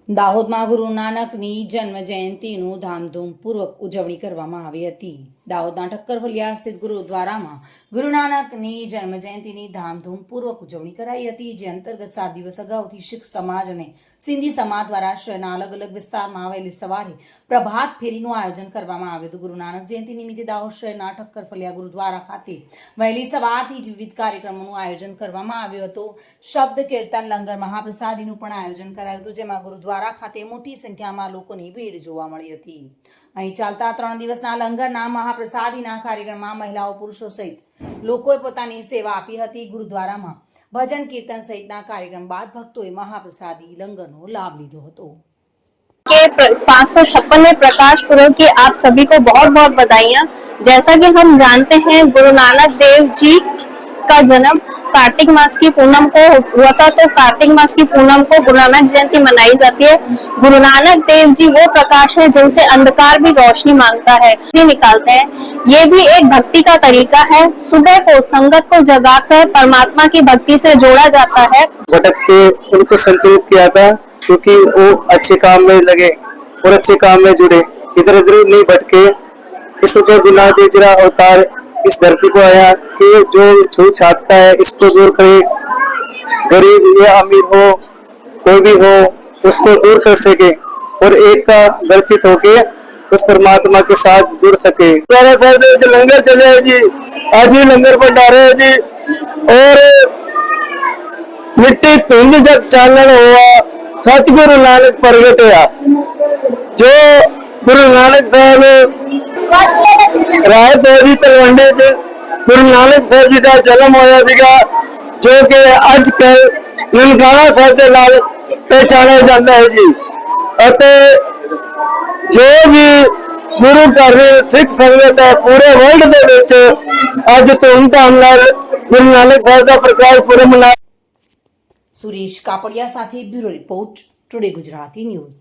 દાહોદમાં ગુરુ નાનકની જન્મ જયંતિનું ધામધૂમપૂર્વક ઉજવણી કરવામાં આવી હતી. દાહોદના ઠક્કરફલિયા સ્થિત ગુરુદ્વારામાં ગુરુ નાનકની જન્મ જયંતિની ધામધૂમપૂર્વક ઉજવણી કરાઈ હતી, જે અંતર્ગત 7 દિવસ અગાઉથી શીખ સમાજ અને સિંધી સમાજ દ્વારા શહેરના અલગ અલગ વિસ્તારમાં વહેલી સવારે પ્રભાત ફેરીનું આયોજન કરવામાં આવ્યું હતું. ગુરુ નાનક જયંતિ નિમિત્તે દાહોદ શહેરના ઠક્કરફલિયા ગુરુદ્વારા ખાતે વહેલી સવારથી જ વિવિધ કાર્યક્રમોનું આયોજન કરવામાં આવ્યું હતું. શબ્દ કીર્તન, લંગર, મહાપ્રસાદીનું પણ આયોજન કરાયું હતું, જેમાં ગુરુદ્વારા ખાતે મોટી સંખ્યામાં લોકોની ભીડ જોવા મળી હતી. અહીં ચાલતા 3 દિવસના લંગરના મહાપ્રસાદીના કાર્યક્રમમાં મહિલાઓ, પુરુષો સહિત લોકોએ પોતાની સેવા આપી હતી. ગુરુદ્વારામાં ભજન, કીર્તન સહિતના कार्यक्रम बाद भक्तों महाप्रसादी लंगर नो लाभ लीधो હતો. के 556वें प्रकाश पुरब की आप सभी को बहुत बहुत बधाइयाँ। जैसा कि हम जानते हैं, गुरु नानक देव जी का जन्म कार्तिक मास की पूनम को हुआ था, तो कार्तिक मास की पूनम को गुरु नानक जयंती मनाई जाती है। गुरु नानक देव जी वो प्रकाश है जिनसे अंधकार भी रोशनी मांगता है, निकालते हैं। ये भी एक भक्ति का तरीका है। सुबह को संगत को जगाकर परमात्मा की भक्ति से जोड़ा जाता है। भटक के उनको संचलित किया था, क्योंकि वो अच्छे काम में लगे और अच्छे काम में जुड़े, इधर उधर नहीं भटके। इस ऊपर गुरु नानक देव जी का अवतार इस धरती को आया कि जो छूत छात का है इसको दूर करे, गरीब या अमीर हो कोई भी हो उसको दूर कर सके और एक का वर्चित होके उस परमात्मा के साथ जुड़ सके। लंगर चले है जी, आज ही लंगर पर डाले है जी, और मिट्टी धुंध जब चालन हुआ सतगुरु नानक प्रगटया। जो गुरु नानक साहब राय पौधी तलवंडे च गुरु नानक साहब जी का जन्म होया सीगा, जो कि अजकल ननकाना साहब के नाल पहचाना जाता है जी। अते जो भी गुरु घर सिख संगत है पूरे वर्ल्ड दे विच अज धूमधाम नाल गुरु नानक साहब का प्रकाश पुरब मना। सुरेश कापड़िया साथे bureau report, today Gujarati news.